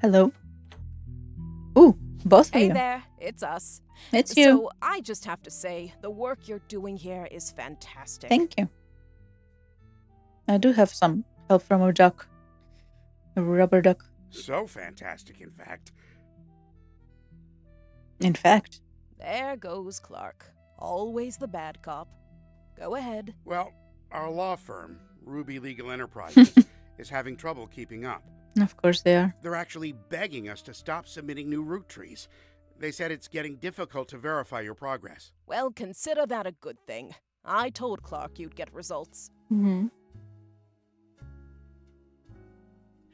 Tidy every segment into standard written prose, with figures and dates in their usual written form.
Hello. Ooh, both of Hey you. there, it's us. It's you. So I just have to say, the work you're doing here is fantastic. Thank you. I do have some help from a duck. A rubber duck. So fantastic, in fact. In fact. There goes Clark. Always the bad cop. Go ahead. Well, our law firm, Ruby Legal Enterprises, is having trouble keeping up. Of course they are. They're actually begging us to stop submitting new Roottrees. They said it's getting difficult to verify your progress. Well, consider that a good thing. I told Clark you'd get results. Mm-hmm.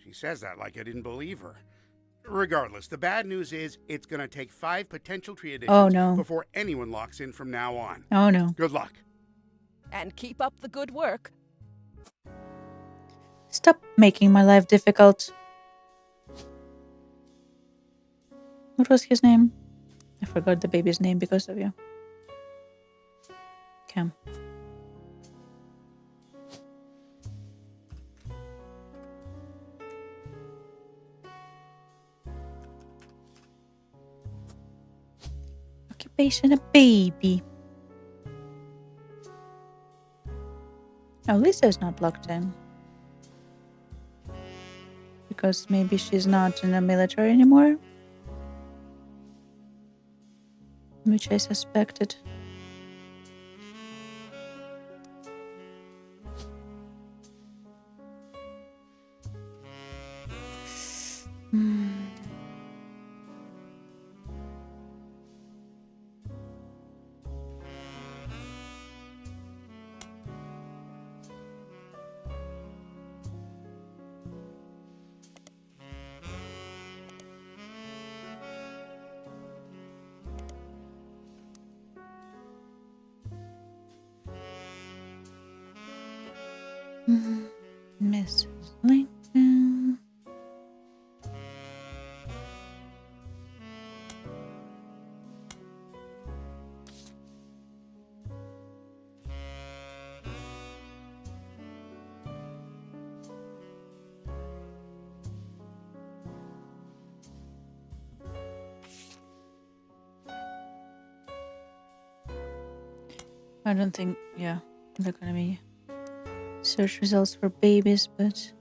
She says that like I didn't believe her. Regardless, the bad news is it's going to take 5 potential tree additions before anyone locks in from now on. Oh no. Good luck. And keep up the good work. Stop making my life difficult. What was his name? I forgot the baby's name because of you. Cam. Occupation a baby. Oh, Lisa's not locked in. Because maybe she's not in the military anymore. Which I suspected. Mrs. Lincoln. I don't think, yeah, they're gonna be search results for babies, but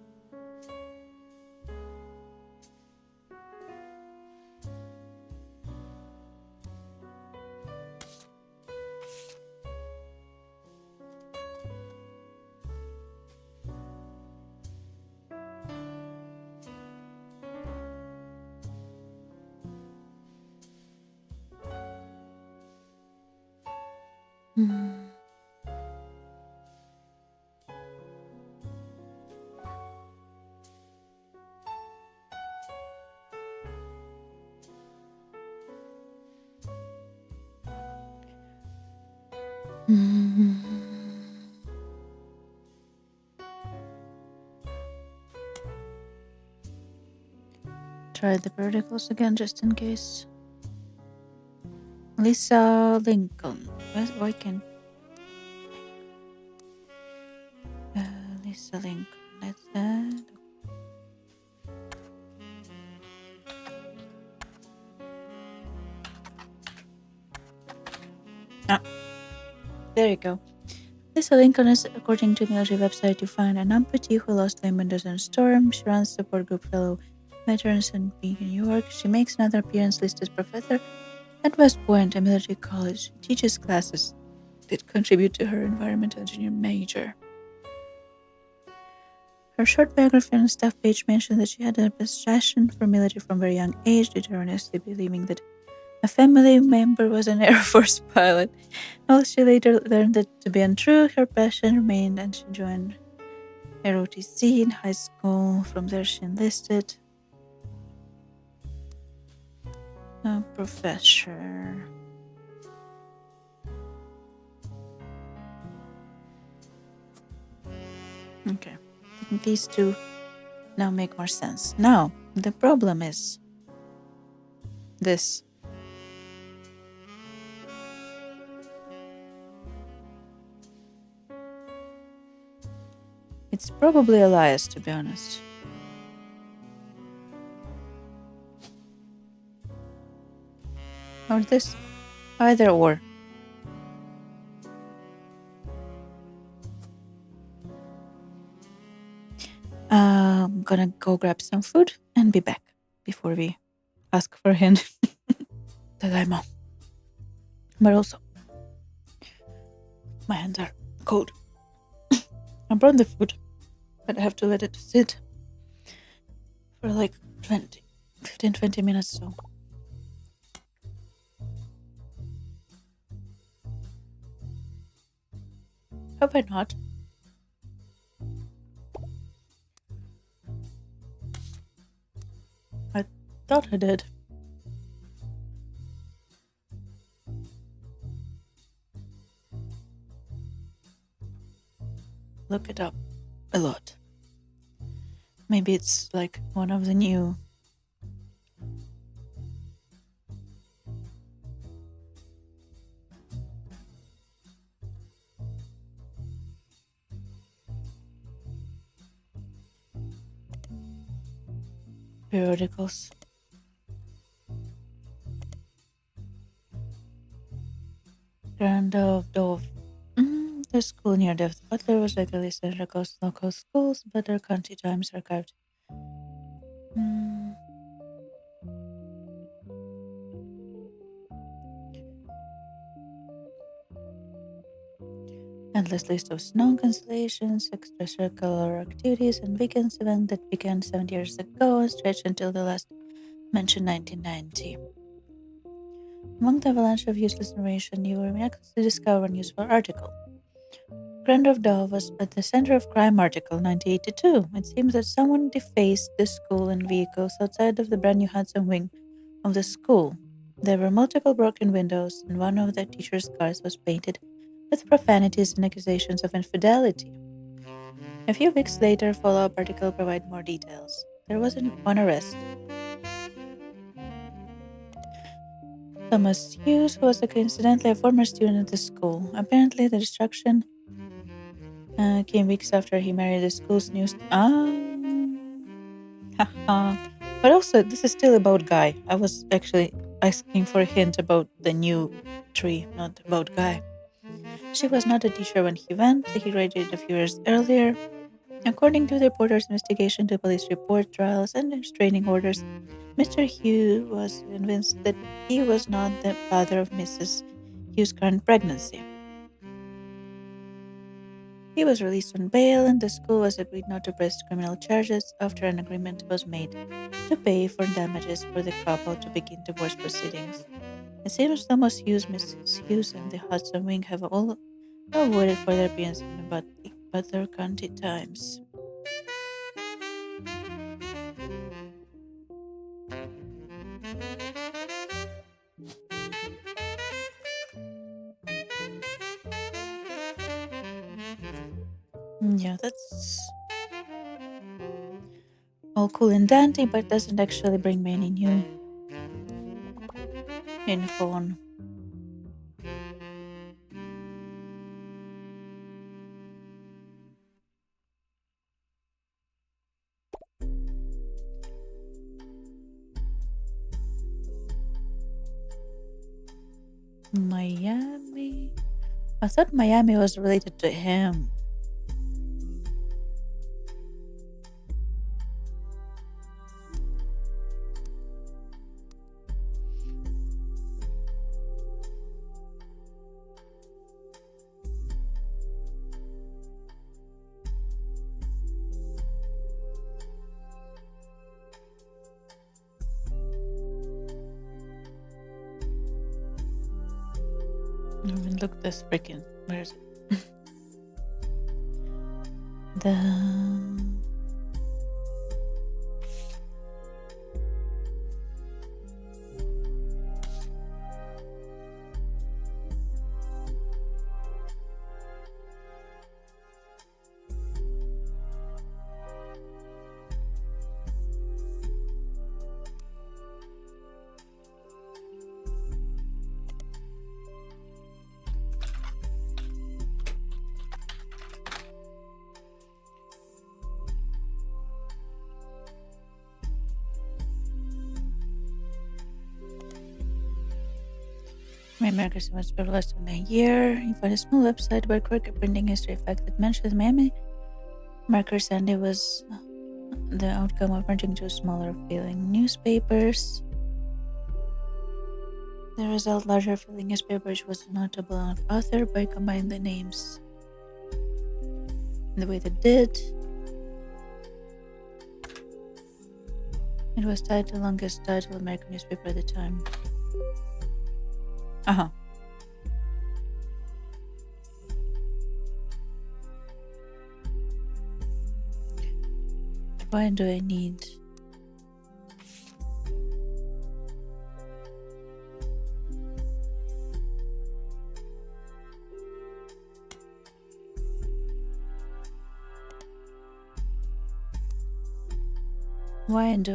try the verticals again just in case. Lisa Lincoln. Why can't Lisa Lincoln? That's that. There you go. Lisa Lincoln is, according to the military website, you find an amputee who lost limb in Desert Storm. She runs support group fellow veterans in Beacon, New York. She makes another appearance listed professor at West Point, a military college. She teaches classes that contribute to her environmental engineering major. Her short biography on the staff page mentions that she had a passion for military from a very young age, due to her honestly believing that a family member was an Air Force pilot. Although she later learned that to be untrue, her passion remained and she joined ROTC in high school. From there she enlisted. A professor. Okay. I think these two now make more sense. Now, the problem is this. It's probably Elias, to be honest. or this. Either or. I'm gonna go grab some food and be back before we ask for a hand. Tadaima. But also, my hands are cold. I brought the food, but I have to let it sit for like 15-20 minutes, so. Have I not? I thought I did. Look it up a lot. Maybe it's like one of the new periodicals. Grand of Dove. The school near the Butler was regularly sent across local schools, but their county times archived. Endless list of snow cancellations, extracurricular activities, and weekends event that began 7 years ago and stretched until the last mentioned 1990. Among the avalanche of useless information, you will miraculously discover a useful article. Grand of Dove was at the center of crime article 1982. It seems that someone defaced the school in vehicles outside of the brand new Hudson wing of the school. There were multiple broken windows, and one of the teacher's cars was painted with profanities and accusations of infidelity. A few weeks later, a follow-up article provided more details. There wasn't one arrest. Thomas Hughes was coincidentally a former student at the school. Apparently, the destruction came weeks after he married the school's new But also, this is still about Guy. I was actually asking for a hint about the new tree, not about Guy. She was not a teacher when he went. He graduated a few years earlier. According to the reporter's investigation to police report, trials, and restraining orders, Mr. Hughes was convinced that he was not the father of Mrs. Hughes' current pregnancy. He was released on bail, and the school was agreed not to press criminal charges after an agreement was made to pay for damages for the couple to begin divorce proceedings. It seems Thomas Hughes, Mrs. Hughes, and the Hudson Wing have all avoided further appearance in the Butler County Times. Yeah, that's all cool and dandy, but doesn't actually bring me any new info on. Miami? I thought Miami was related to him. I mean, look this freaking. Where is it? America's was for less than a year. You find a small website about quick printing history fact that mentions Miami. Marker Sunday was the outcome of merging two smaller feeling newspapers. The result, larger feeling newspapers, was a notable author by combining the names the way they did. It was titled the longest title American newspaper at the time. Why do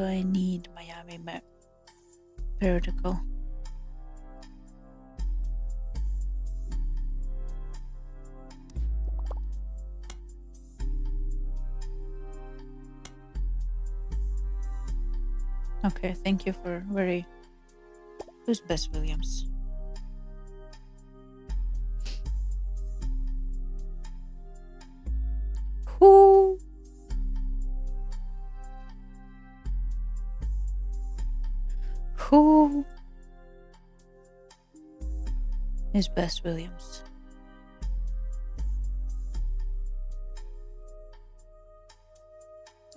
I need Miami periodical? Okay, thank you for Who's Bess Williams? Who is Bess Williams?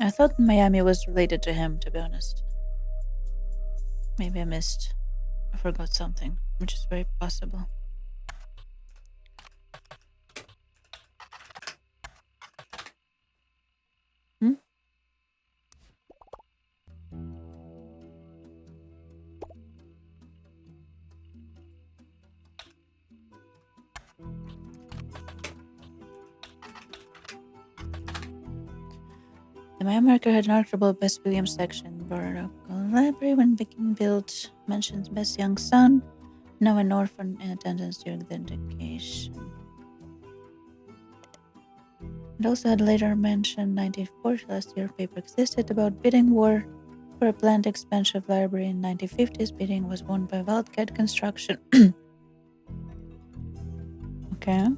I thought Miami was related to him, to be honest. Maybe I forgot something, which is very possible. The Miami Marker had an article Bess Williams section. Borough Library when being built mentions Bess' young son, now an orphan in attendance during the dedication. It also had later mentioned 1940 last year paper existed about bidding war for a planned expansion of library in 1950s. Bidding was won by Wildcat Construction. Okay.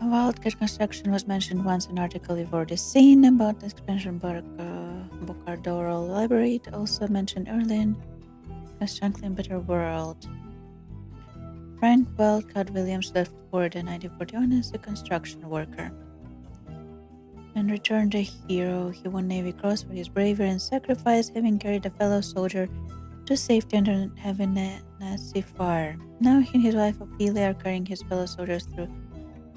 Wildcat Construction was mentioned once in an article you've already seen about the expansion Bocardoro Library. It also mentioned early in Constructing Better World. Frank Wildcat Williams left Florida in 1941 as a construction worker and returned a hero. He won Navy Cross for his bravery and sacrifice, having carried a fellow soldier to safety under heavy Nazi fire. Now he and his wife Ophelia are carrying his fellow soldiers through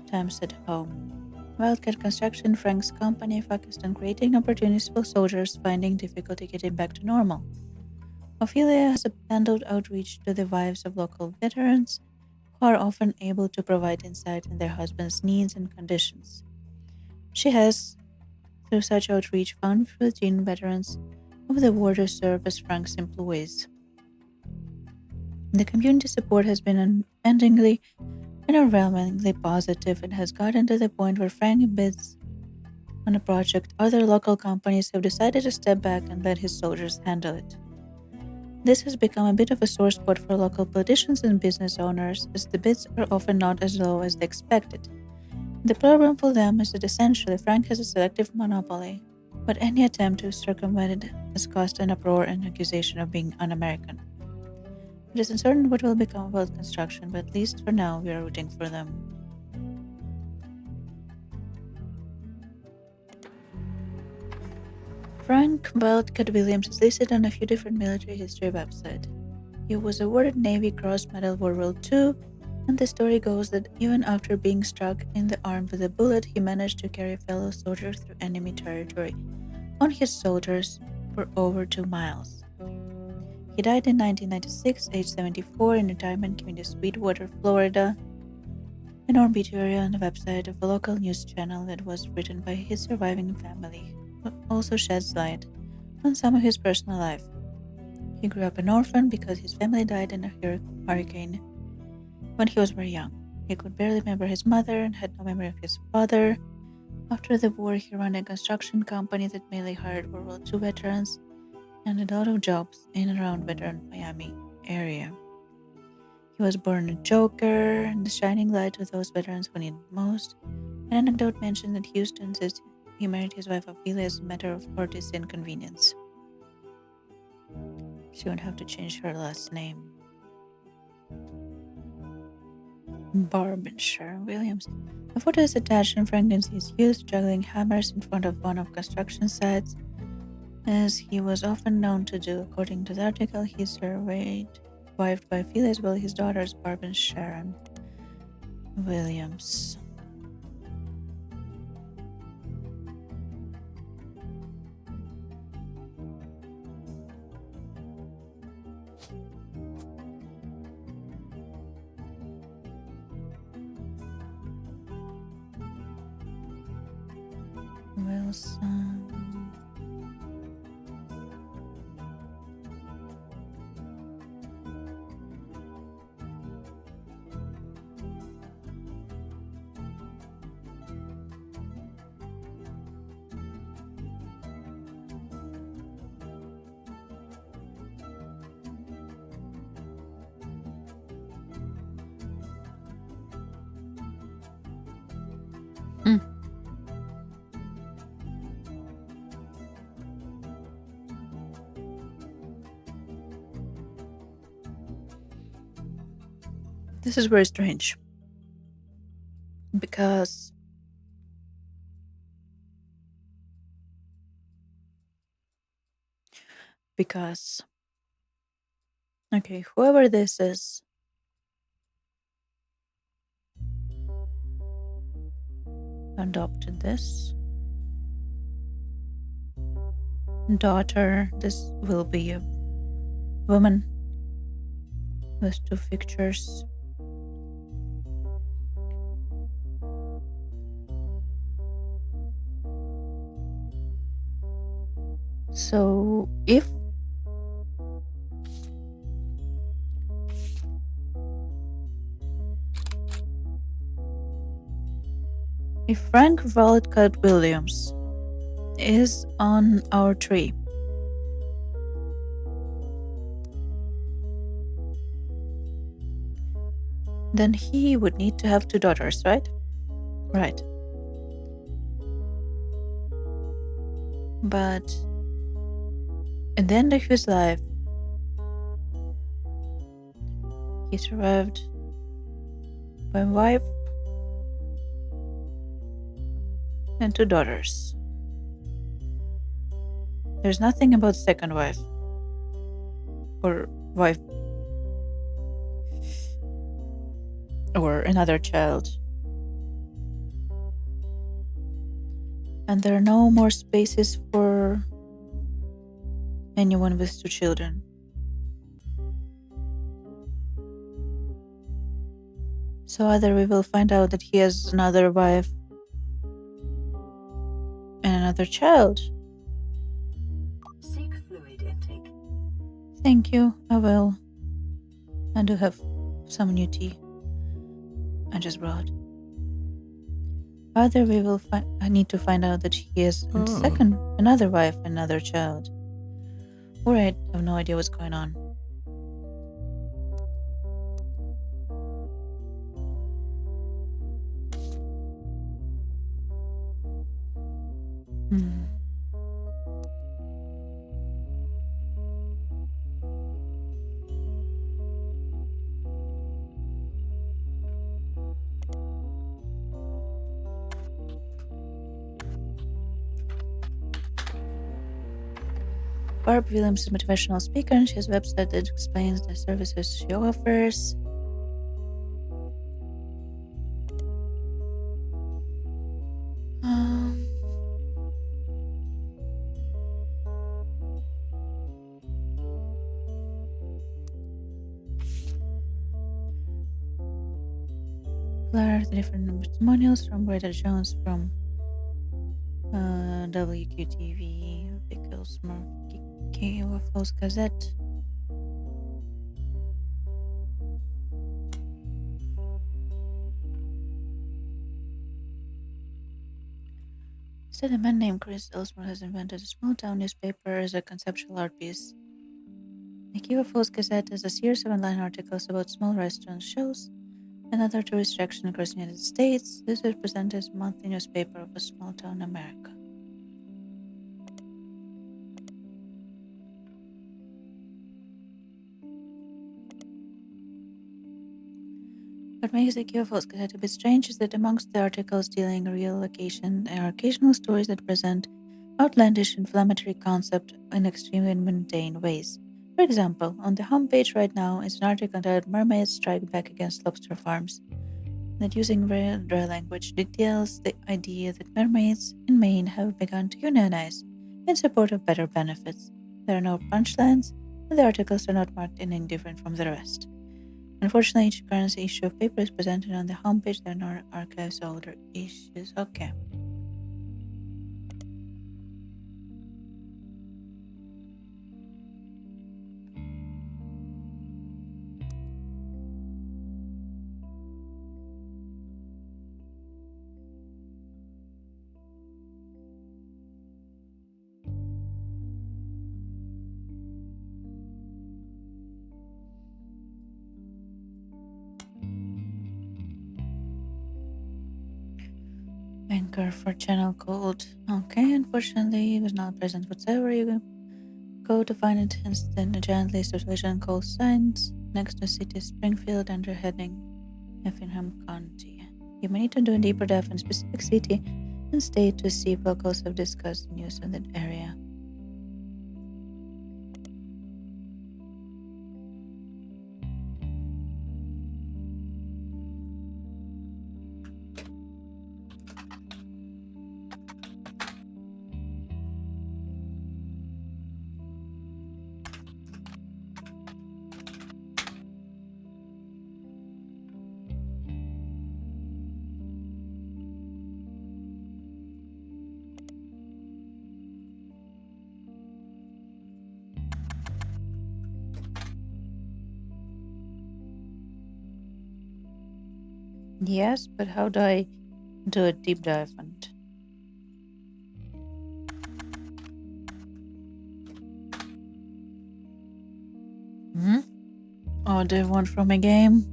times at home. Wildcat Construction, Frank's company, focused on creating opportunities for soldiers finding difficulty getting back to normal. Ophelia has handled outreach to the wives of local veterans, who are often able to provide insight in their husbands' needs and conditions. She has, through such outreach, found 15 veterans of the war to serve as Frank's employees. The community support has been unendingly and overwhelmingly positive and has gotten to the point where Frank bids on a project. Other local companies have decided to step back and let his soldiers handle it. This has become a bit of a sore spot for local politicians and business owners, as the bids are often not as low as they expected. The problem for them is that essentially Frank has a selective monopoly, but any attempt to circumvent it has caused an uproar and accusation of being un-American. It is uncertain what will become of Wildcat Construction, but at least for now we are rooting for them. Frank Wildcat Williams is listed on a few different military history websites. He was awarded Navy Cross Medal World War II, and the story goes that even after being struck in the arm with a bullet, he managed to carry fellow soldiers through enemy territory on his shoulders for over 2 miles. He died in 1996, age 74, in retirement community Sweetwater, Florida. An obituary on the website of a local news channel that was written by his surviving family also sheds light on some of his personal life. He grew up an orphan because his family died in a hurricane when he was very young. He could barely remember his mother and had no memory of his father. After the war, he ran a construction company that mainly hired World War II veterans and did a lot of jobs in and around veteran Miami area. He was born a joker and the shining light to those veterans who needed most. An anecdote mentioned that Houston says he married his wife Ophelia as a matter of courtesy and convenience. She would have to change her last name. Barb and Sharon Williams. A photo is attached and Franklin sees youth juggling hammers in front of one of construction sites, as he was often known to do. According to the article, he survived by Ophelia as well as his daughters Barb and Sharon Williams. Wilson. This is very strange because okay, whoever this is adopted this daughter. This will be a woman with two pictures. So if Frank Walcott Williams is on our tree, then he would need to have two daughters, right? Right. But at the end of his life, he survived by a wife and two daughters. There's nothing about second wife or wife or another child. And there are no more spaces for anyone with two children. So either we will find out that he has another wife and another child. Seek fluid intake. Thank you, I will. I do have some new tea I just brought. Either we will I need to find out that he has another wife, another child. Or I have no idea what's going on. Barb Williams is a motivational speaker and she has a website that explains the services she offers. Popular, the different testimonials from Greta Jones from WQTV, Pickles, Kei Waffles Gazette. Instead, a man named Chris Elsmer has invented a small-town newspaper as a conceptual art piece. The Kei Waffles Gazette is a series of online articles about small restaurants, shows, and other tourist attractions across the United States. This is presented as a monthly newspaper of a small town in America. What makes the Kei Waffles Gazette a bit strange is that amongst the articles dealing real location, there are occasional stories that present outlandish, inflammatory concepts in extremely mundane ways. For example, on the homepage right now is an article entitled Mermaids Strike Back Against Lobster Farms, that using very dry language details the idea that mermaids in Maine have begun to unionize in support of better benefits. There are no punchlines, and the articles are not marked any different from the rest. Unfortunately, each current issue of paper is presented on the homepage. There are no archives of older issues. Okay. Anchor for channel called. Okay, unfortunately, it was not present whatsoever. You can go to find it in a giant list of television call signs next to city Springfield under heading Effingham County. You may need to do a deeper dive in specific city and state to see if locals have discussed the news in that area. Yes, but how do I do a deep dive on it? Oh, do you want from a game?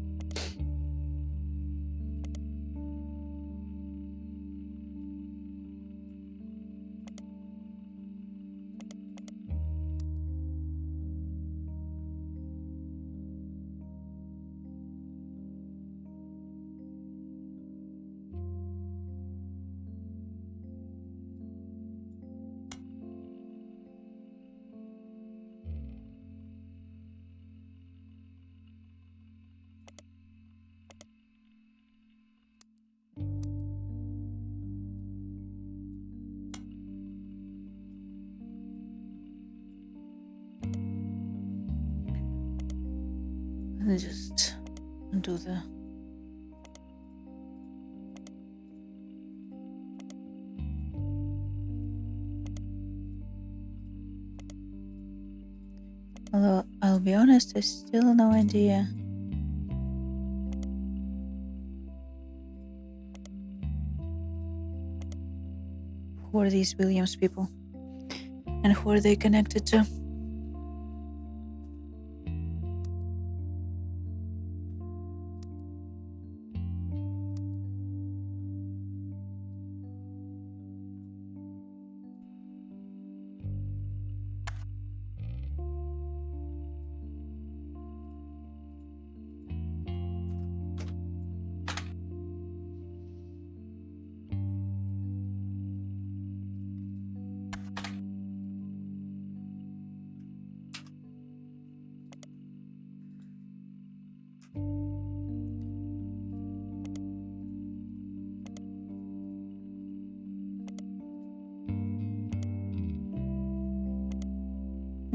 Let me just do the although I'll be honest, I still no idea who are these Williams people and who are they connected to.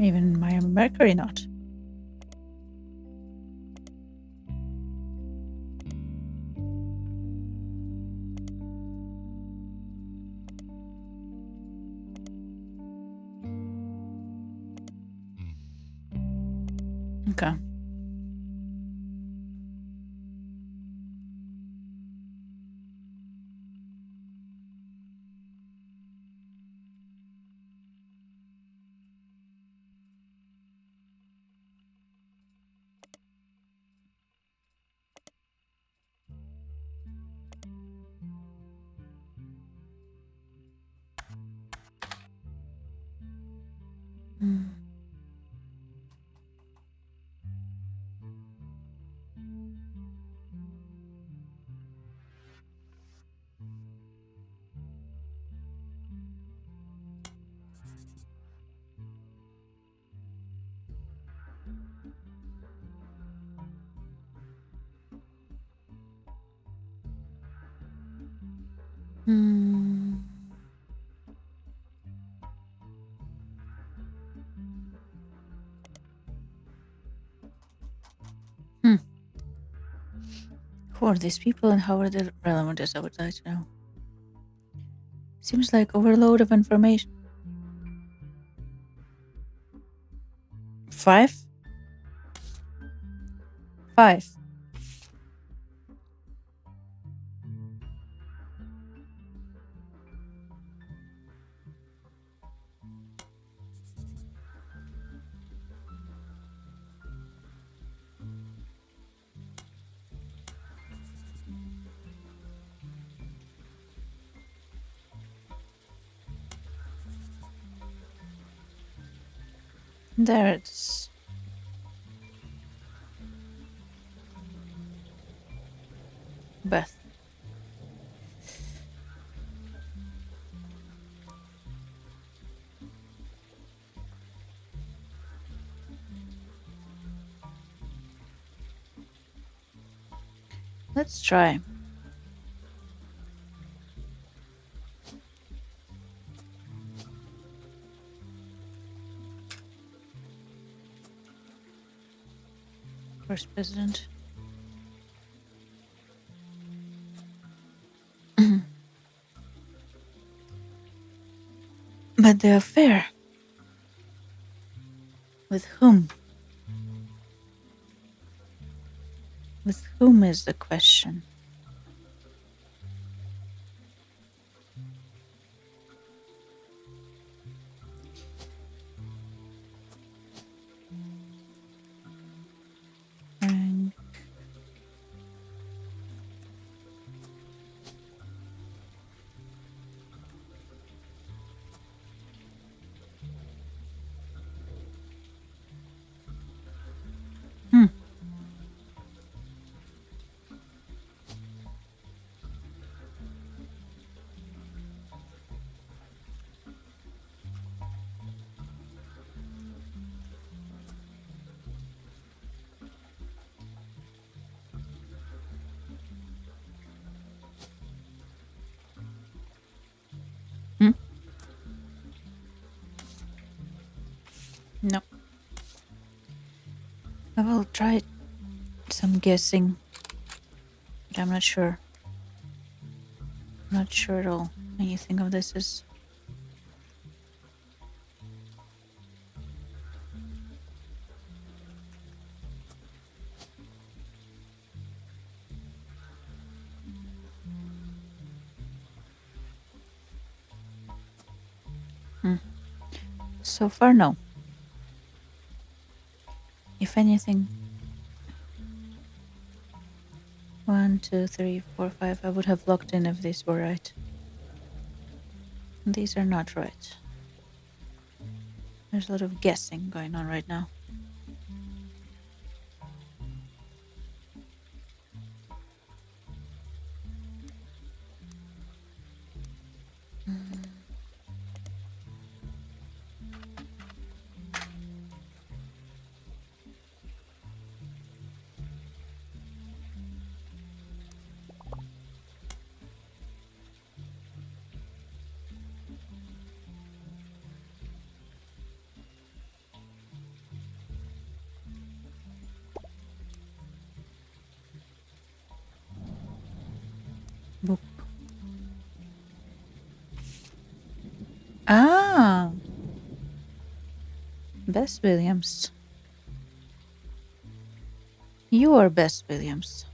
Even Maya Mercury not. Okay. Who are these people and how are they relevant, as I would like to know. Seems like overload of information. 5? 5. There it is. Beth. Let's try. First president. But the affair. With whom? With whom is the question? Frank. No. I will try some guessing, but I'm not sure. Not sure at all. Anything of this is. So far, no. If anything, 1, 2, 3, 4, 5. I would have locked in if these were right. These are not right. There's a lot of guessing going on right now. Boop. Ah! Bess Williams. You are best, Williams.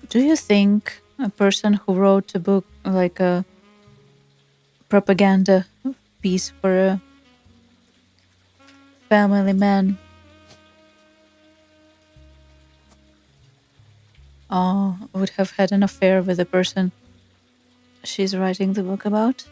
Do you think a person who wrote a book, like a propaganda piece for a family man, would have had an affair with the person she's writing the book about?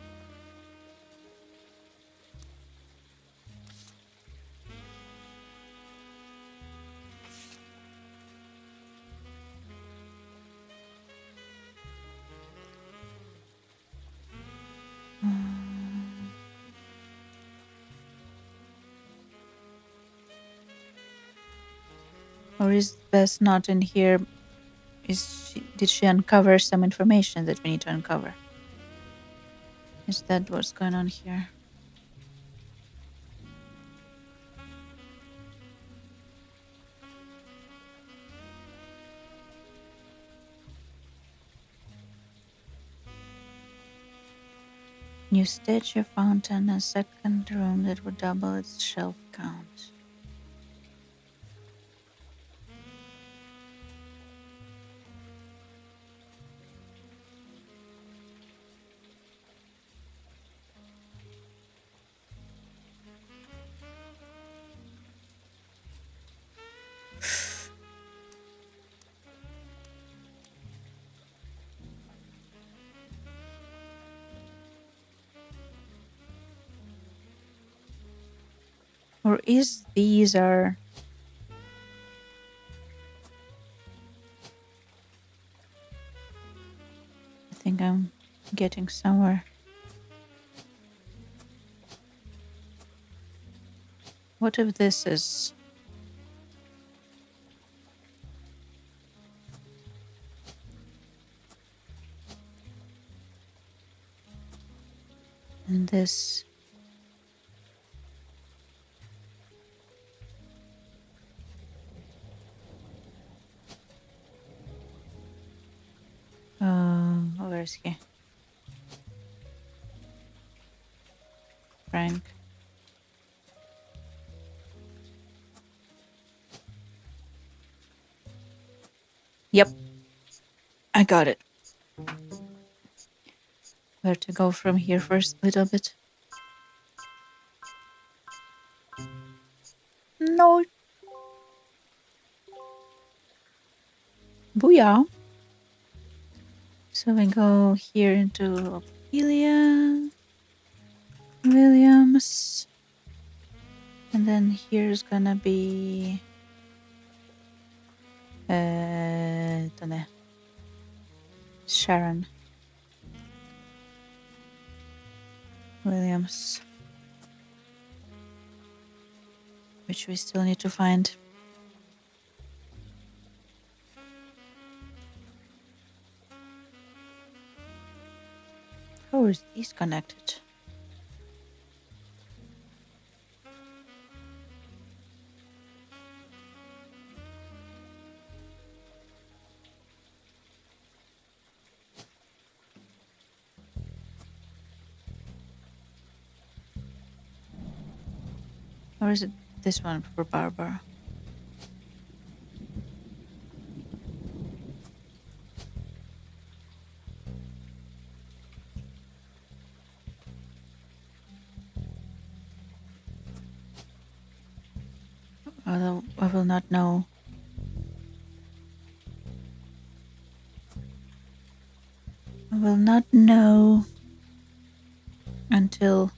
Or is Bess not in here? Did she uncover some information that we need to uncover? Is that what's going on here? New statue, fountain, a second room that would double its shelf count. Or is these are... I think I'm getting somewhere. What if this is... and this... where is he? Frank. Yep. I got it. Where to go from here first a little bit. No. Booyah. So we go here into Ophelia, Williams, and then here's gonna be Sharon Williams, which we still need to find. How is this connected? Or is it this one for Barbara? Although I will not know. I will not know until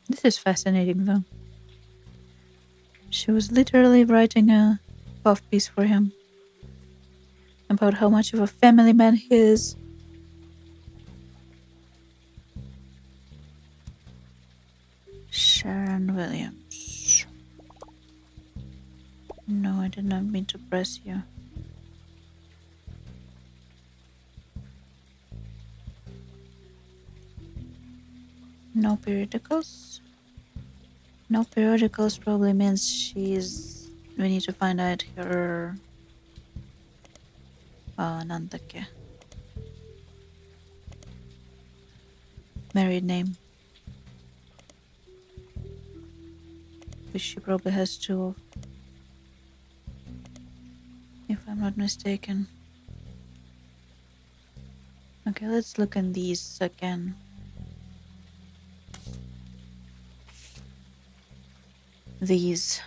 this is fascinating though. She was literally writing a puff piece for him about how much of a family man he is. Sharon Williams. No, I did not mean to press you. No periodicals. No periodicals probably means she's... We need to find out her... Nandake. Married name. Which she probably has two of. If I'm not mistaken. Okay, let's look in these again. These.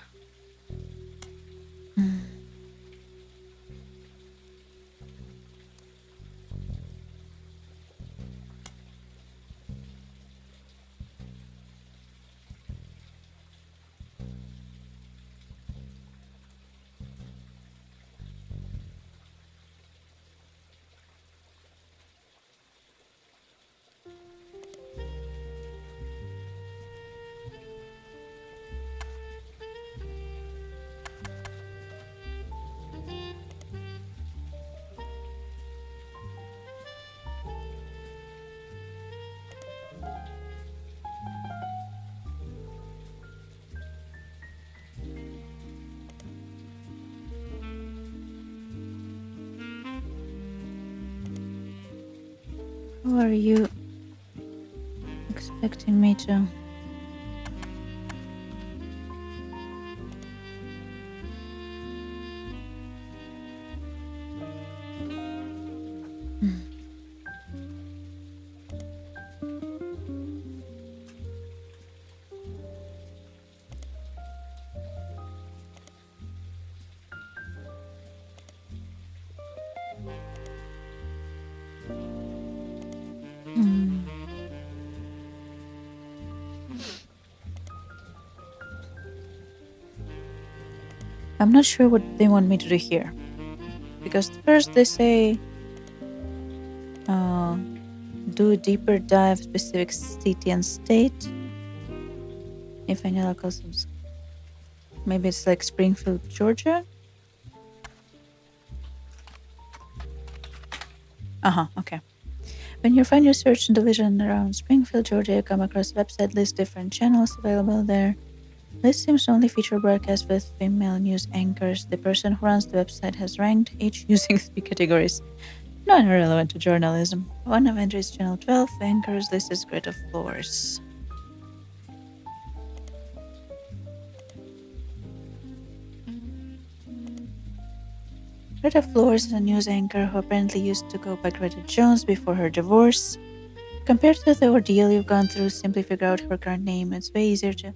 How are you expecting me to? I'm not sure what they want me to do here. Because first they say do a deeper dive specific city and state. If any locals, maybe it's like Springfield, Georgia. Okay. When you find your search division around Springfield, Georgia, you come across a website lists different channels available there. This seems to only feature broadcasts with female news anchors. The person who runs the website has ranked each using 3 categories, non-relevant to journalism. One of entries channel 12, anchors list is Greta Flores. Greta Flores is a news anchor who apparently used to go by Greta Jones before her divorce. Compared to the ordeal you've gone through, simply figure out her current name. It's way easier to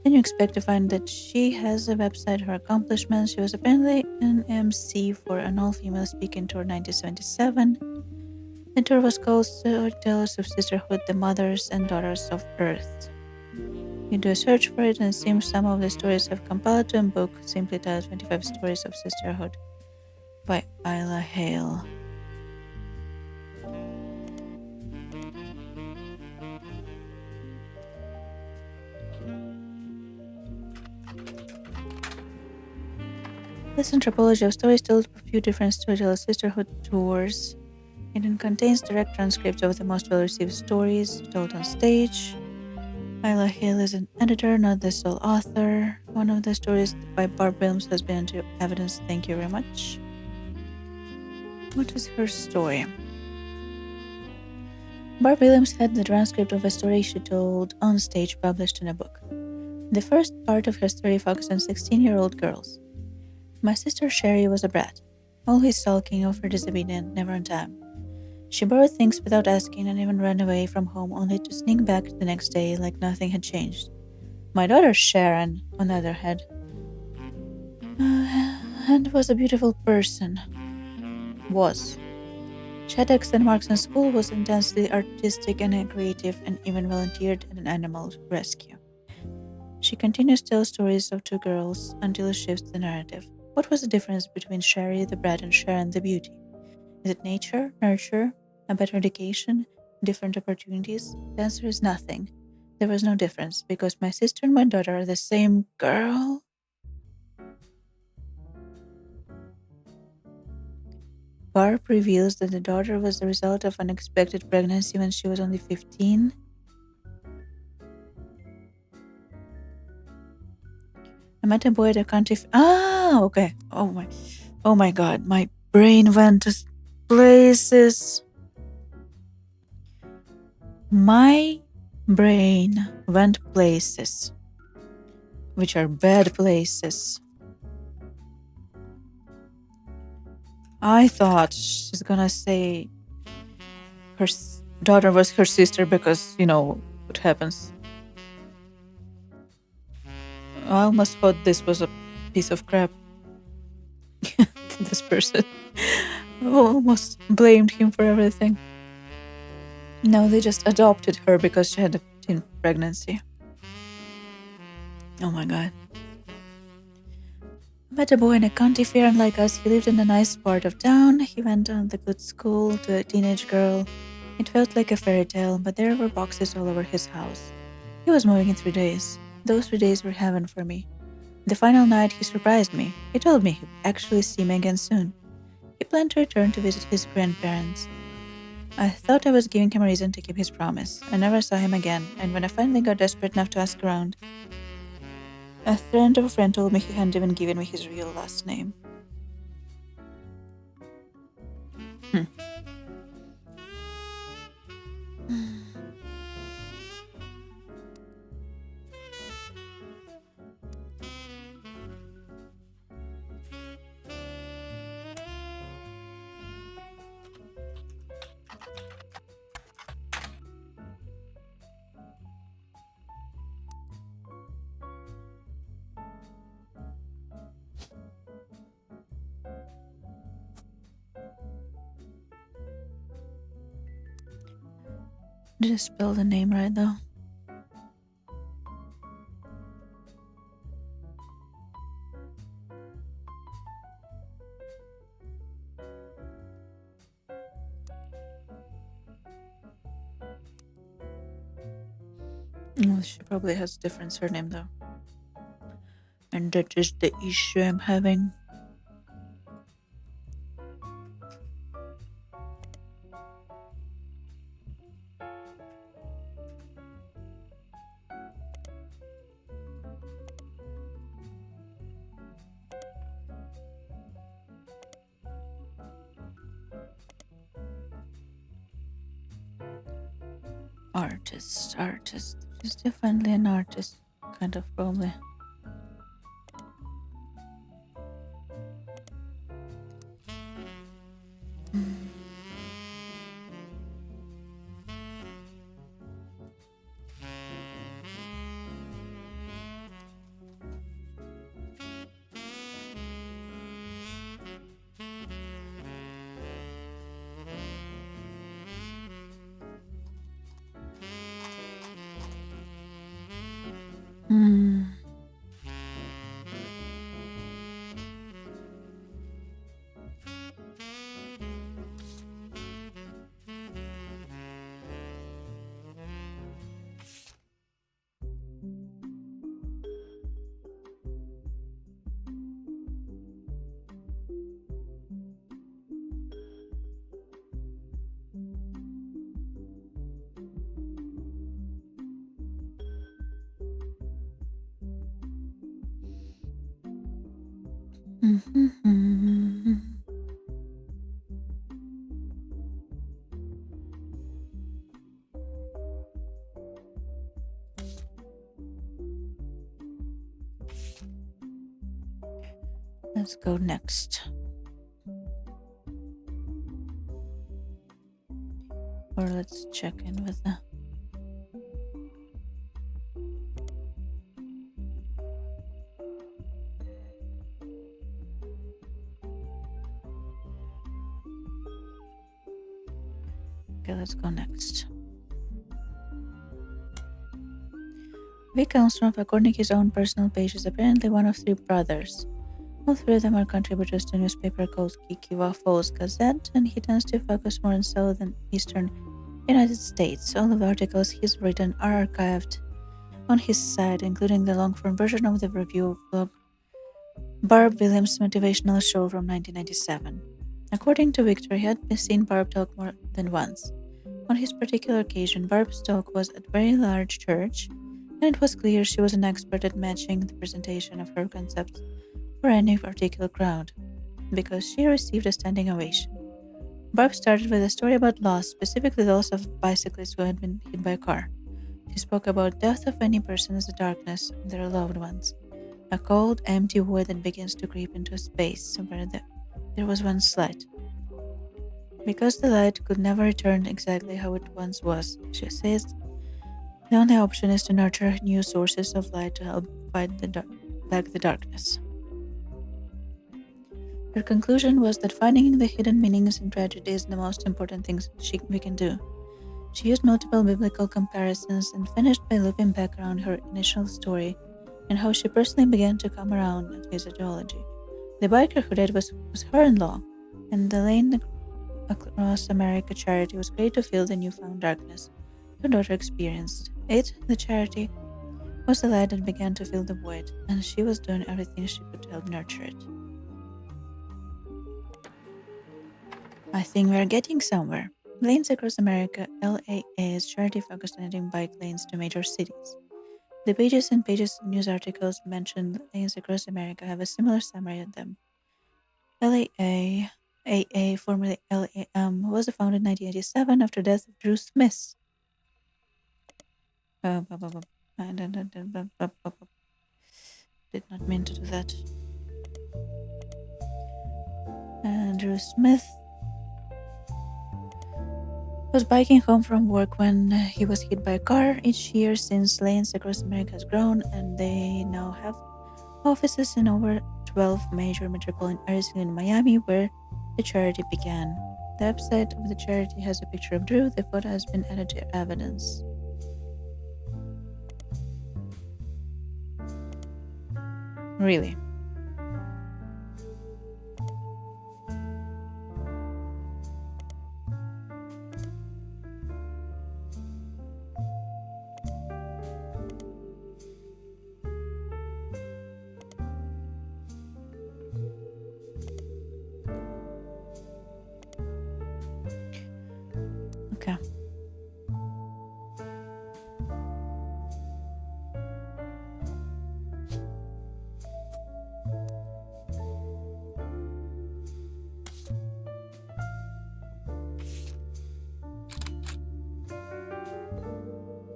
then you expect to find that she has a website, her accomplishments. She was apparently an MC for an all-female speaking tour in 1977. The tour was called Storytellers of Sisterhood, the Mothers and Daughters of Earth. You do a search for it and it seems some of the stories have compiled to a book simply titled 25 Stories of Sisterhood by Isla Hale. This anthropology of stories tells a few different storyteller sisterhood tours. It contains direct transcripts of the most well-received stories told on stage. Isla Hill is an editor, not the sole author. One of the stories by Barb Williams has been into evidence. Thank you very much. What is her story? Barb Williams had the transcript of a story she told on stage published in a book. The first part of her story focused on 16-year-old girls. My sister Sherry was a brat, always sulking, over disobedient, never on time. She borrowed things without asking and even ran away from home only to sneak back the next day like nothing had changed. My daughter Sharon, on the other hand, and was a beautiful person. She had excellent marks in school, was intensely artistic and creative, and even volunteered at an animal rescue. She continues to tell stories of two girls until it shifts the narrative. What was the difference between Sherry the brat and Sharon the beauty? Is it nature, nurture, a better education, different opportunities? The answer is nothing. There was no difference, because my sister and my daughter are the same girl. Barb reveals that the daughter was the result of unexpected pregnancy when she was only 15. I met a boy at a country. Okay. Oh my God. My brain went to places. My brain went places, which are bad places. I thought she's gonna say her daughter was her sister because, you know, what happens. I almost thought this was a piece of crap. This person almost blamed him for everything. No, they just adopted her because she had a teen pregnancy. Oh my God. I met a boy in a county fair, and like us, he lived in a nice part of town. He went on the good school to a teenage girl. It felt like a fairy tale, but there were boxes all over his house. He was moving in 3 days. Those 3 days were heaven for me. The final night, he surprised me. He told me he would actually see me again soon. He planned to return to visit his grandparents. I thought I was giving him a reason to keep his promise. I never saw him again, and when I finally got desperate enough to ask around, a friend of a friend told me he hadn't even given me his real last name. Did I spell the name right though? Well, she probably has a different surname though. And that is the issue I'm having. Artist. She's definitely an artist, kind of, probably. Let's go next. Or let's check in with the... Okay, let's go next. Vic Elmstrom, according to his own personal page, is apparently one of 3 brothers. All 3 of them are contributors to a newspaper called Kikiwa Falls Gazette, and he tends to focus more on South and Eastern United States. All of the articles he's written are archived on his site, including the long-form version of the review blog Barb Williams' motivational show from 1997. According to Victor, he had seen Barb talk more than once. On his particular occasion, Barb's talk was at a very large church, and it was clear she was an expert at matching the presentation of her concepts for any particular crowd, because she received a standing ovation. Barb started with a story about loss, specifically the loss of bicyclists who had been hit by a car. She spoke about death of any person as the darkness of their loved ones, a cold, empty void that begins to creep into space where there was once light. Because the light could never return exactly how it once was, she says, the only option is to nurture new sources of light to help fight back the darkness. Her conclusion was that finding the hidden meanings in tragedy is the most important thing we can do. She used multiple biblical comparisons and finished by looping back around her initial story and how she personally began to come around at his ideology. The biker who died was her in-law, and the Lane Across America charity was great to feel the newfound darkness her daughter experienced. It, the charity, was the light that began to fill the void, and she was doing everything she could to help nurture it. I think we're getting somewhere. Lanes Across America, LAA, is charity focused on adding bike lanes to major cities. The pages and pages of news articles mentioned Lanes Across America have a similar summary in them. LAA, formerly LAM, was founded in 1987 after the death of Drew Smith. Did not mean to do that. Drew Smith was biking home from work when he was hit by a car. Each year since, Lanes Across America has grown, and they now have offices in over 12 major metropolitan areas in Miami, where the charity began. The website of the charity has a picture of Drew. The photo has been added to evidence. Really? Okay.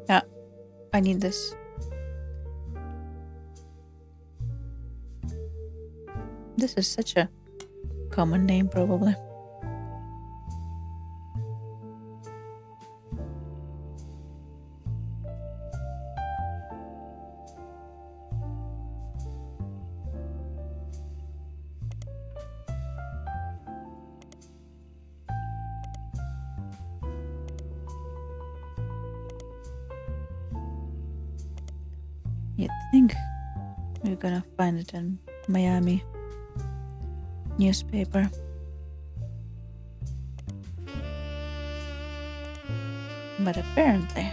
Yeah, I need this. This is such a common name, probably. You'd think we're gonna find it in Miami newspaper. But apparently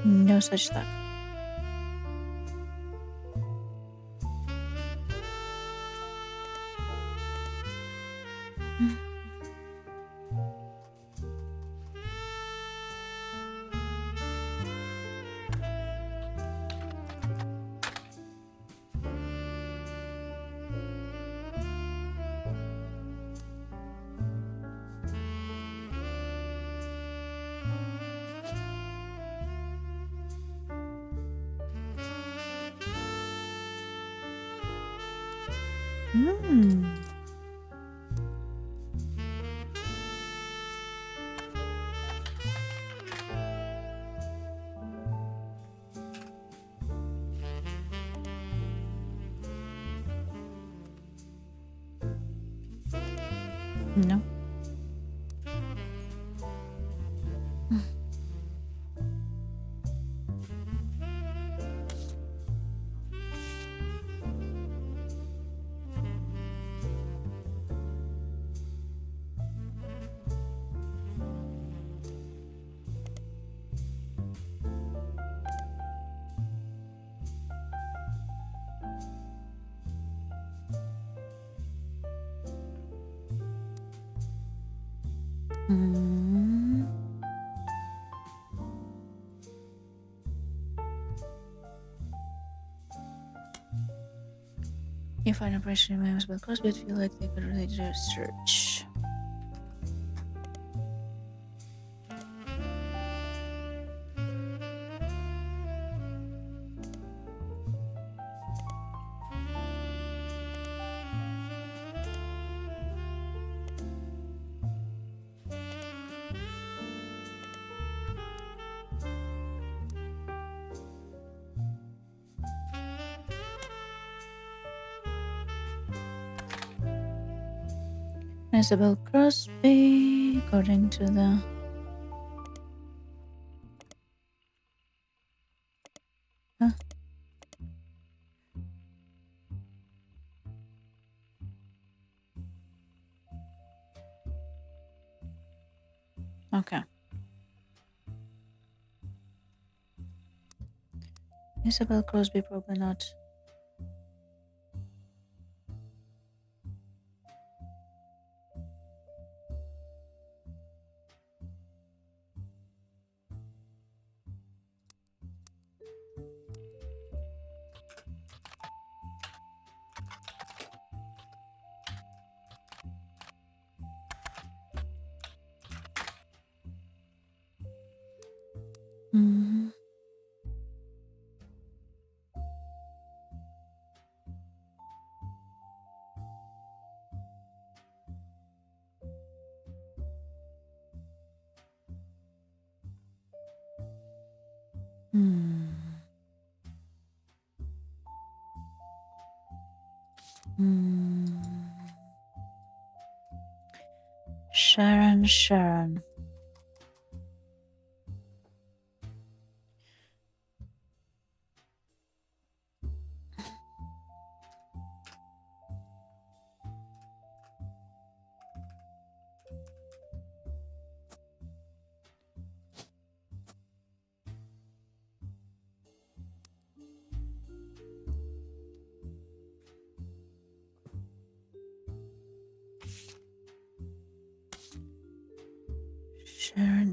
no such luck. No. You find impression in memes about cosplay, feel like they could relate to research. Isabel Crosby, according to the Okay. Isabel Crosby, probably not. Sharon.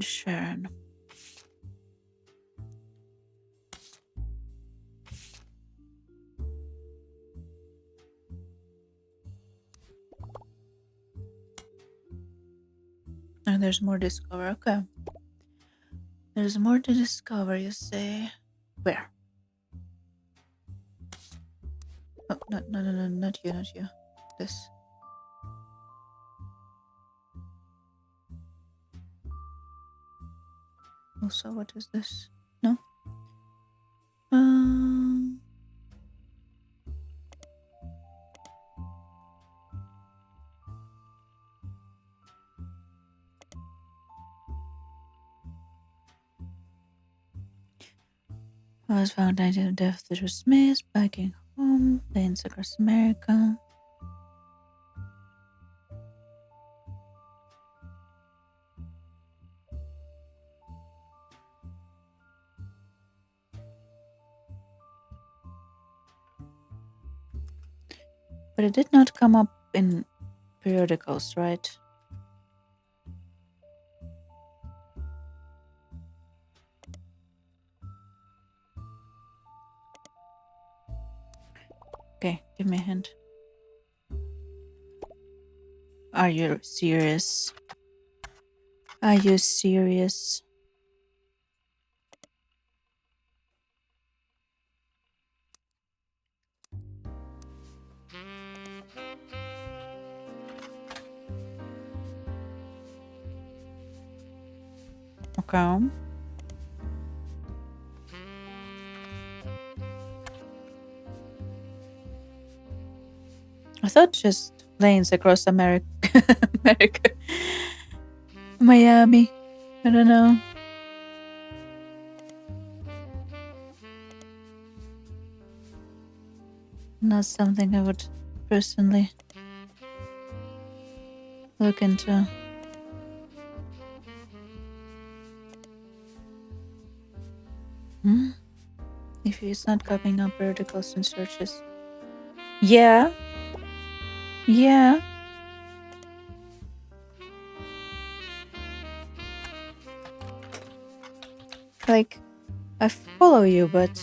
Sharon. And there's more to discover. Okay. There's more to discover, you say. Where? Oh, no, not you. This. Also, what is this? No? I was found 19 of death through Smith, biking home, planes across America. But it did not come up in periodicals, right? Okay, give me a hint. Are you serious? Okay. I thought just lanes across America. America. Miami. I don't know. Not something I would personally look into. If it's not copying up articles and searches. Yeah. Yeah. Like, I follow you, but...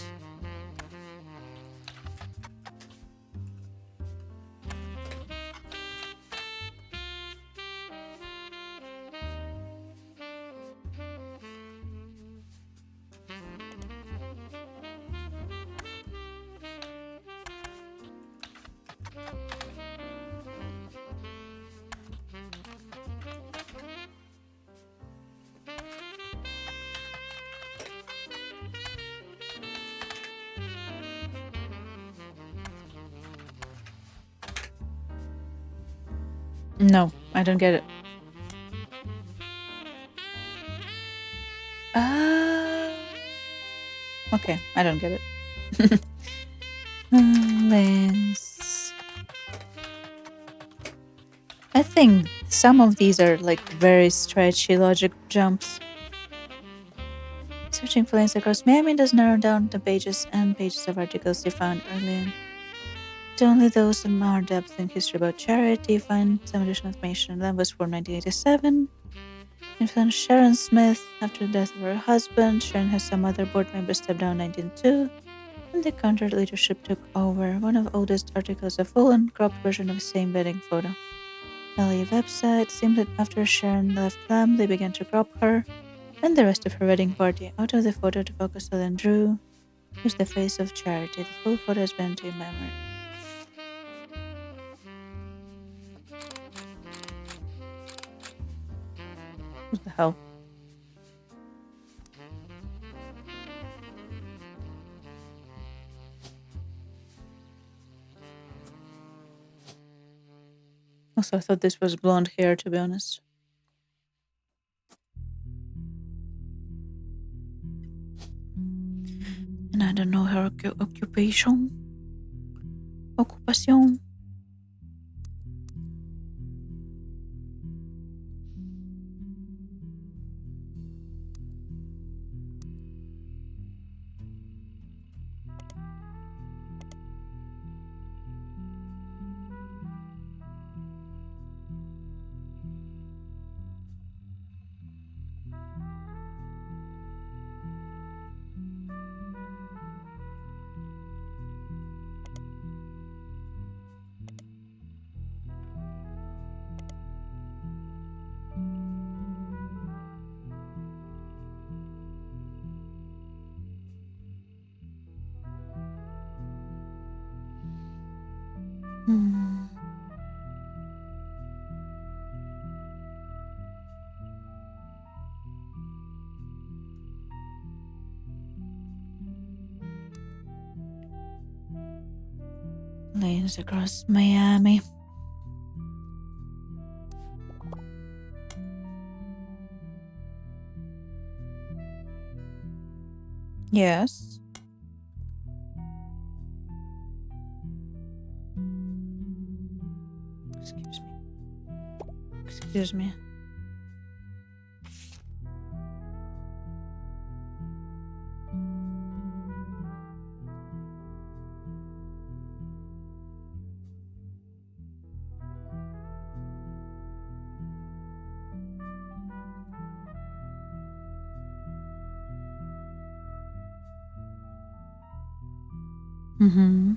No, I don't get it. Okay, I don't get it. Lens. I think some of these are like very stretchy logic jumps. Searching for links across Miami does narrow down the pages and pages of articles you found earlier. To only those with more depth in history about charity, find some additional information. Lamb was born 1987. Influenced Sharon Smith after the death of her husband. Sharon has some other board members step down in 1902. And the counter leadership took over. One of the oldest articles, a full and cropped version of the same wedding photo. LA website. Seemed that after Sharon left Lamb, they began to crop her and the rest of her wedding party out of the photo to focus on Drew, who's the face of charity. The full photo has been to memory. What the hell? Also, I thought this was blonde hair, to be honest. And I don't know her occupation. Occupation. Lanes across Miami. Yes. Excuse me. Mm-hmm.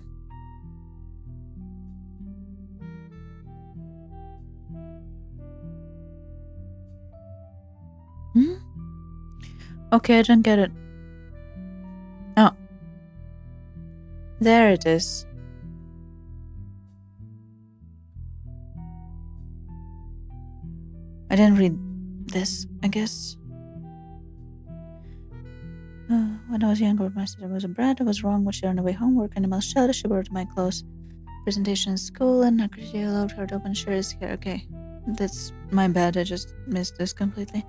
Okay, I don't get it. Oh. There it is. I didn't read this, I guess. When I was younger, my sister was a brat. I was wrong when she ran away homework. Animal shelter. She borrowed my clothes. Presentation in school, and I critically allowed her to open Sherry's hair. Okay, that's my bad. I just missed this completely.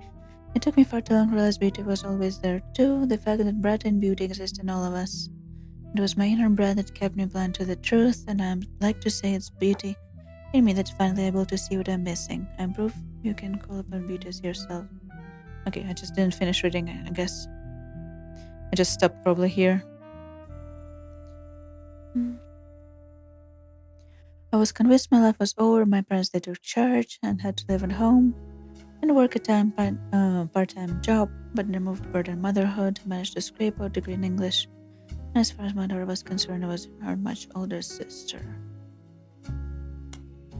It took me far too long to realize beauty was always there too. The fact that brat and beauty exist in all of us. It was my inner brat that kept me blind to the truth, and I'd like to say it's beauty in me that's finally able to see what I'm missing. I'm proof you can call upon beauty as yourself. Okay, I just didn't finish reading, I guess. I just stopped probably here. I was convinced my life was over. My parents, they took charge and had to live at home and work a part-time job, but they moved burden motherhood, managed to scrape out a degree in English. And as far as my daughter was concerned, I was her much older sister.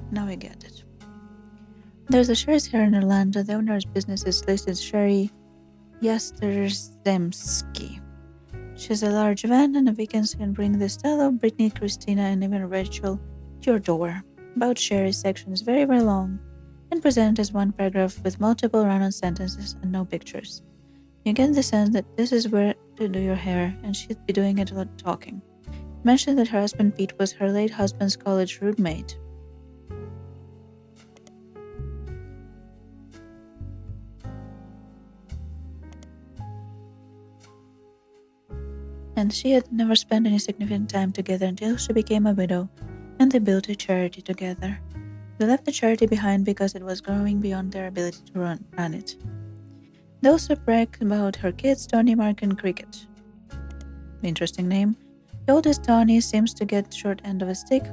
Now I get it. There's a Sherry's here in Orlando. The owner's business is listed Sherry Yasterzemski. She has a large van, and the weekends can bring the style of Brittany, Christina, and even Rachel to your door. About Sherry's section is very, very long and presented as one paragraph with multiple run-on sentences and no pictures. You get the sense that this is where to do your hair, and she'd be doing it a lot talking. It mentioned that her husband Pete was her late husband's college roommate. And she had never spent any significant time together until she became a widow, and they built a charity together. They left the charity behind because it was growing beyond their ability to run it. They also brag about her kids, Tony, Mark, and Cricket. Interesting name. The oldest, Tony, seems to get short end of a stick,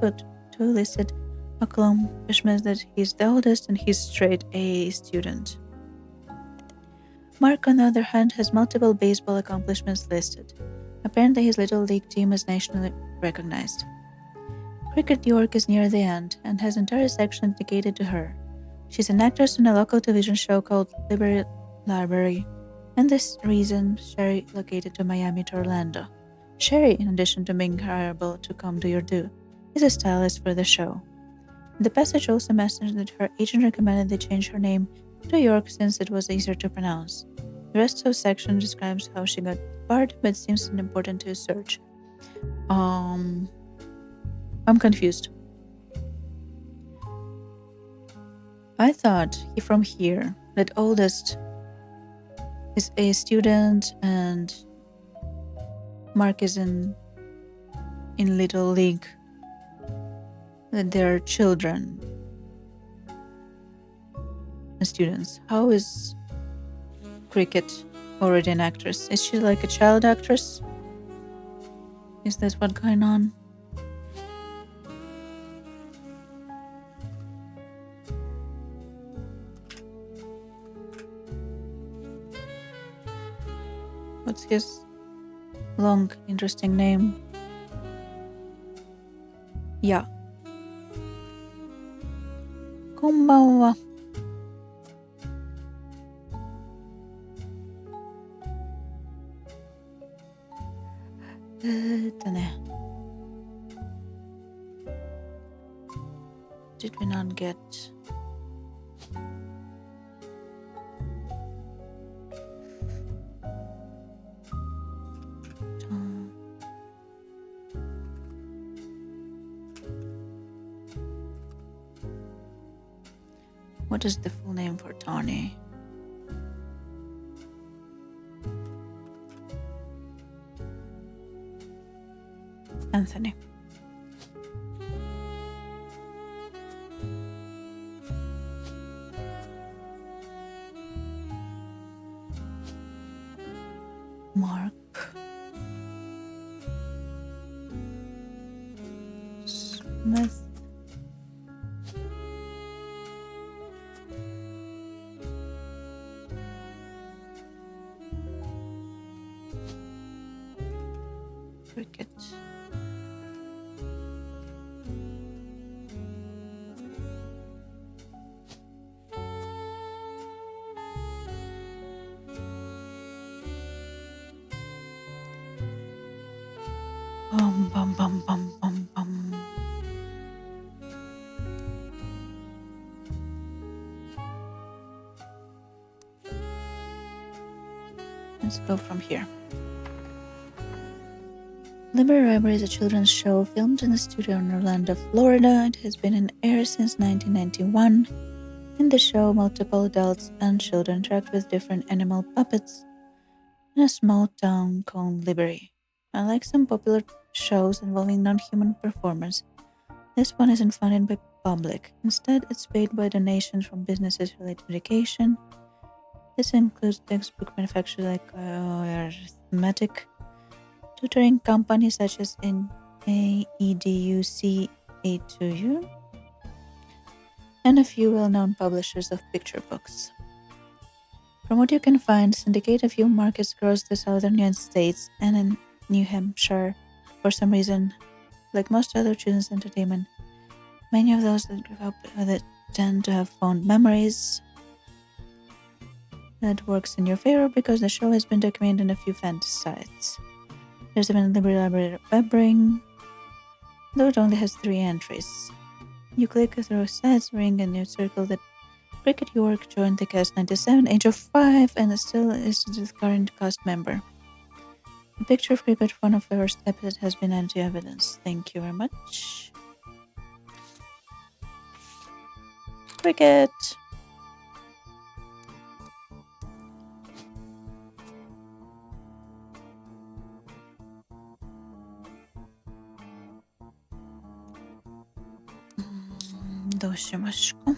who listed accomplishments that he's the oldest and he's straight A student. Mark, on the other hand, has multiple baseball accomplishments listed. Apparently, his little league team is nationally recognized. Cricket York is near the end and has an entire section dedicated to her. She's an actress on a local television show called Liberty Library, and this reason Sherry located to Miami to Orlando. Sherry, in addition to being hireable to come do your do, is a stylist for the show. The passage also mentioned that her agent recommended they change her name to York since it was easier to pronounce. The rest of the section describes how she got the part, but seems important to search. I'm confused. I thought from here that oldest is a student and Mark is in Little League, that they're children and students. How is Cricket already an actress? Is she like a child actress? Is that what's going on? What's his long, interesting name? Yeah. こんばんは。ね。Did we not get... What is the full name for Tawny? Anthony. Mark. Smith. Cricket. Bum bum bum bum bum bum. Let's go from here. Liberty Library is a children's show filmed in a studio in Orlando, Florida. It has been in air since 1991. In the show, multiple adults and children interact with different animal puppets in a small town called Liberty. Unlike some popular shows involving non-human performers, this one isn't funded by public. Instead, it's paid by donations from businesses related to education. This includes textbook manufacturers like arithmetic, tutoring companies such as EDUC A2U, and a few well-known publishers of picture books. From what you can find, syndicate a few markets across the southern United States and in New Hampshire. For some reason, like most other children's entertainment, many of those that grew up with it tend to have fond memories. That works in your favor because the show has been documented in a few fan sites. There's even a Liberty Library web-ring, though it only has 3 entries. You click through sites, ring, and you circle that Cricket York joined the cast 97, age of 5, and still is the current cast member. A picture of Cricket from the first episode has been added to evidence. Thank you very much. Cricket! Doうしましょう。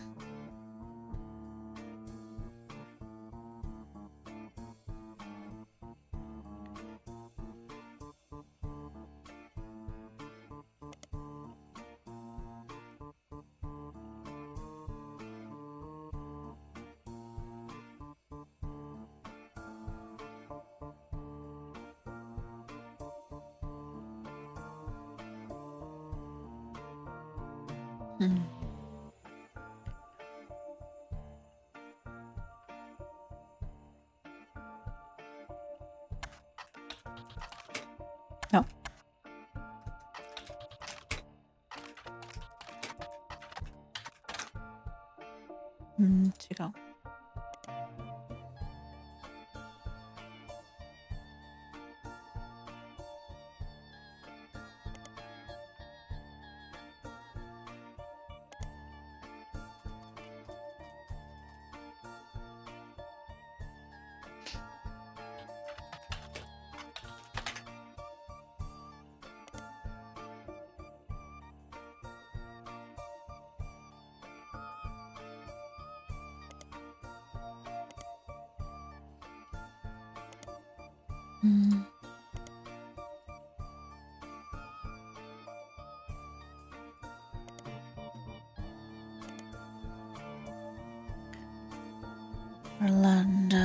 No.違う。Orlando.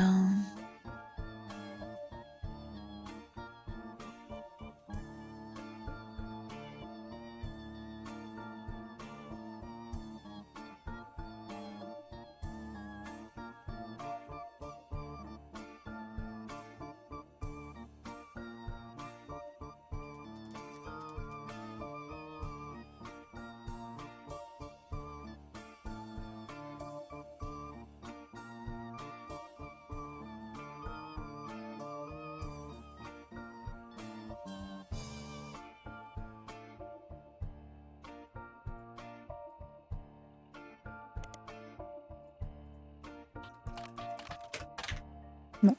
No.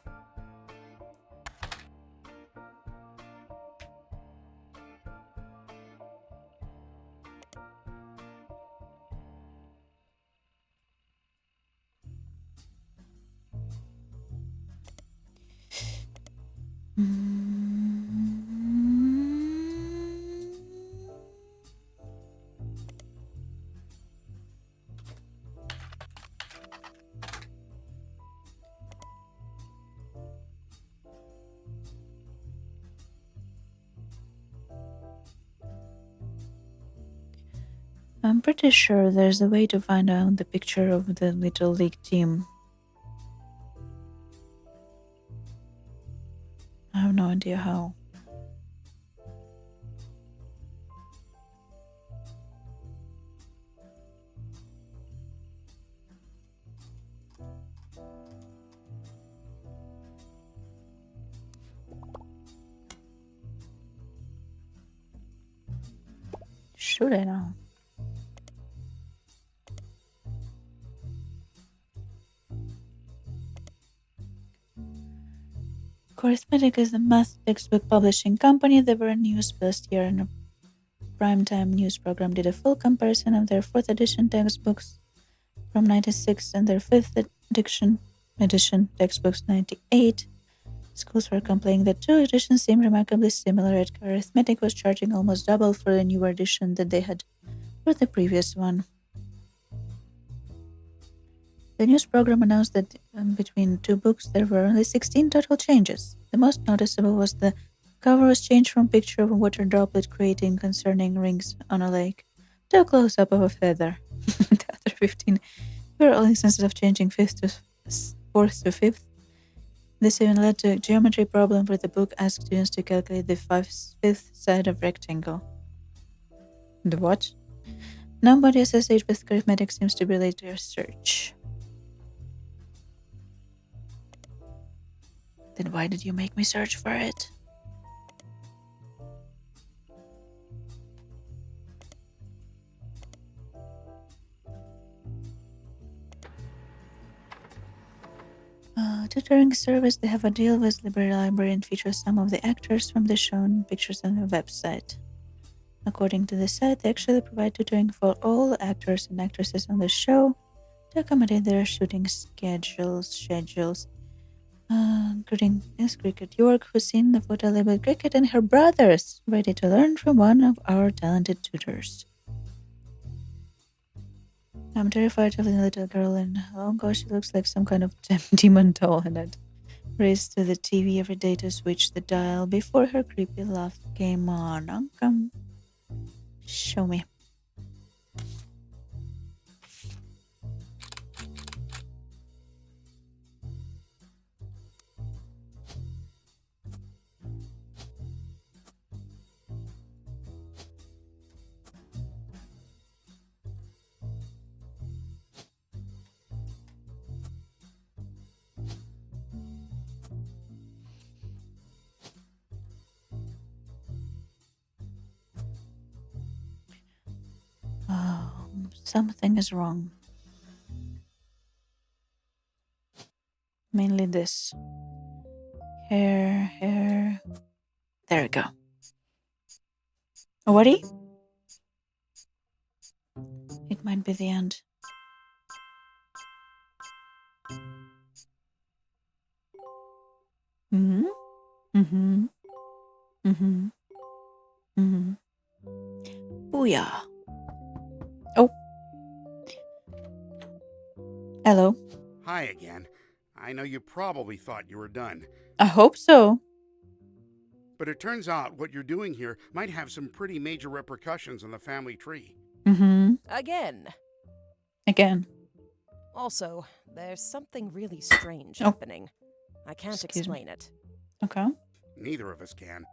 I'm pretty sure there's a way to find out the picture of the Little League team. I have no idea how. should I know? Arithmetic is the math textbook publishing company. They were in news last year, and a primetime news program did a full comparison of their 4th edition textbooks from 96 and their 5th edition textbooks 98. Schools were complaining that 2 editions seemed remarkably similar, yet Arithmetic was charging almost double for the newer edition that they had for the previous one. The news program announced that between 2 books there were only 16 total changes. The most noticeable was the cover was changed from picture of a water droplet creating concerning rings on a lake to a close-up of a feather. The other 15 were all instances of changing 4th to 5th. This even led to a geometry problem where the book asked students to calculate the 5th side of rectangle. The what? Nobody associated with arithmetic seems to be related to your search. Then why did you make me search for it? Tutoring service, they have a deal with Library Library and features some of the actors from the show and pictures on the website. According to the site, they actually provide tutoring for all actors and actresses on the show to accommodate their shooting schedules. Including Miss Cricket York, who's seen the photo labeled Cricket and her brothers, ready to learn from one of our talented tutors. I'm terrified of the little girl, and oh gosh, she looks like some kind of demon doll, and I'd race to the TV every day to switch the dial before her creepy laugh came on. Come, show me. Something is wrong. Mainly this. Hair. There we go. Already? It might be the end. Booyah. Oh. Hello. Hi again. I know you probably thought you were done. I hope so. But it turns out what you're doing here might have some pretty major repercussions on the family tree. Again. Also, there's something really strange happening. I can't explain it. Okay. Neither of us can.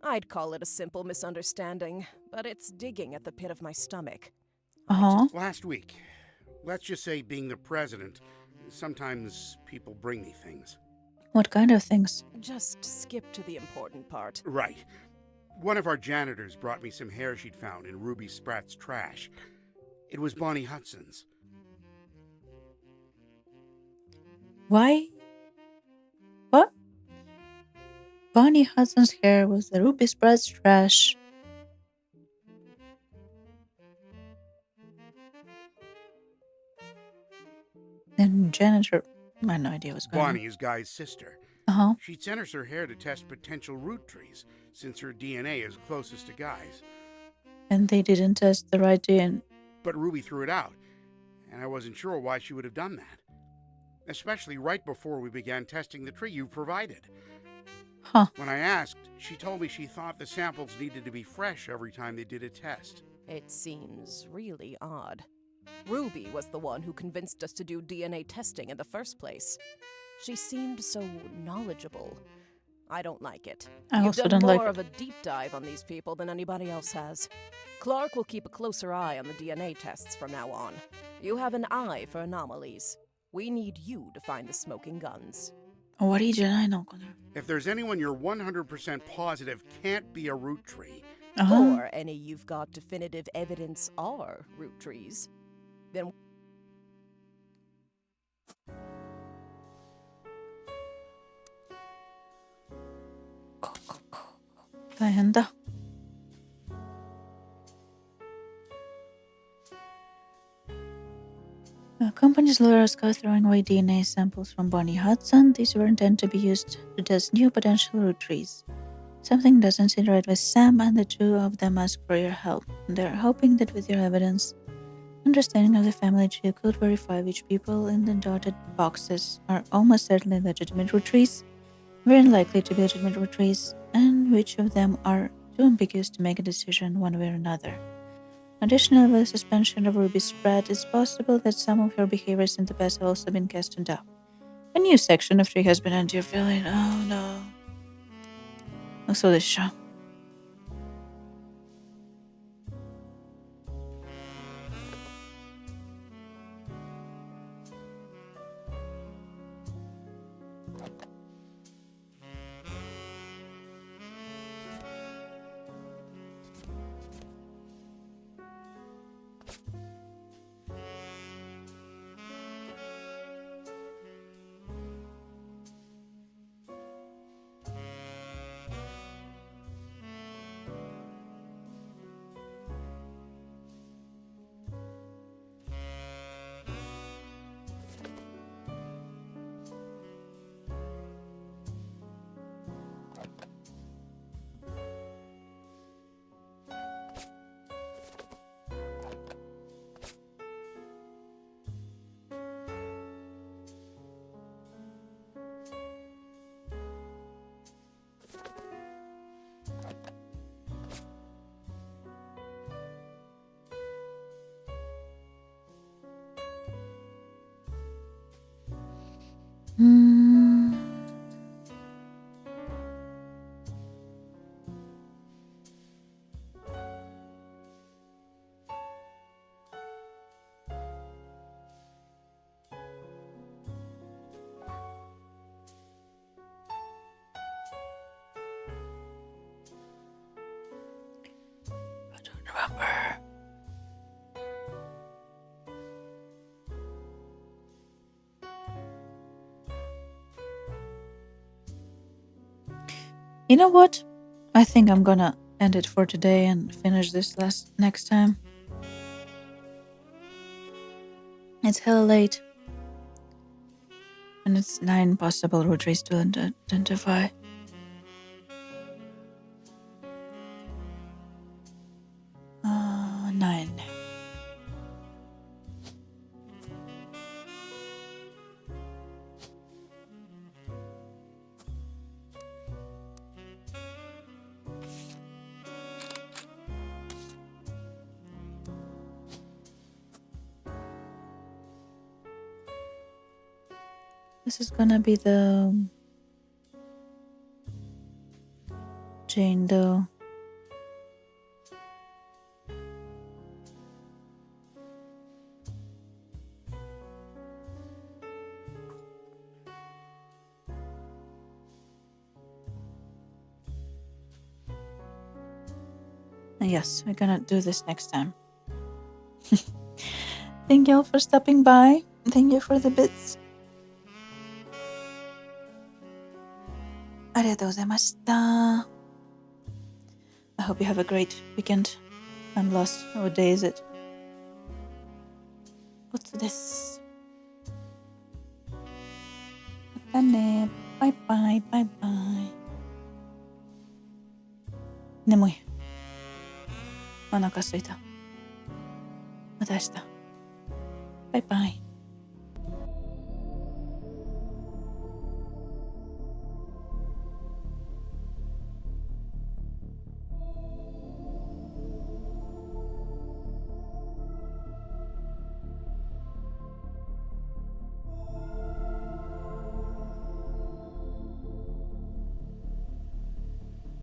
I'd call it a simple misunderstanding, but it's digging at the pit of my stomach. Last week, let's just say being the president, sometimes people bring me things. What kind of things? Just skip to the important part. Right. One of our janitors brought me some hair she'd found in Ruby Spratt's trash. It was Bonnie Hudson's. Why? What? Bonnie Hudson's hair was the Ruby Spratt's trash. And janitor, I had no idea what's going on. Bonnie is Guy's sister. She'd sent us her hair to test potential Roottrees, since her DNA is closest to Guy's. And they didn't test the right DNA. But Ruby threw it out, and I wasn't sure why she would have done that. Especially right before we began testing the tree you provided. When I asked, she told me she thought the samples needed to be fresh every time they did a test. It seems really odd. Ruby was the one who convinced us to do DNA testing in the first place. She seemed so knowledgeable. I don't like it. You've done more of a deep dive on these people than anybody else has. Clark will keep a closer eye on the DNA tests from now on. You have an eye for anomalies. We need you to find the smoking guns. If there's anyone you're 100% positive can't be a Roottrie, or any you've got definitive evidence are Roottrees, then大変だ。The company's lawyers go throwing away DNA samples from Bonnie Hudson. These were intended to be used to test new potential Roottrees. Something doesn't seem right with Sam, and the two of them ask for your help. They're hoping that with your evidence, understanding of the family tree, you could verify which people in the dotted boxes are almost certainly legitimate Roottrees, very unlikely to be legitimate Roottrees, and which of them are too ambiguous to make a decision one way or another. Additionally, with the suspension of Ruby's spread, it's possible that some of her behaviors in the past have also been cast in doubt. A new section of tree has been added to your feeling. Oh no. そうでしょ。Remember. You know what? I think I'm gonna end it for today and finish this next time. It's hella late. And it's 9 possible Roottrees to identify. This is gonna be the Jane Doe. Yes, we're gonna do this next time. Thank you all for stopping by. Thank you for the bits. ありがとうございました。I hope you have a great weekend. I'm lost. What day is it? What's this? またね。バイバイバイバイ。眠い。お腹すいた。また明日。バイバイ。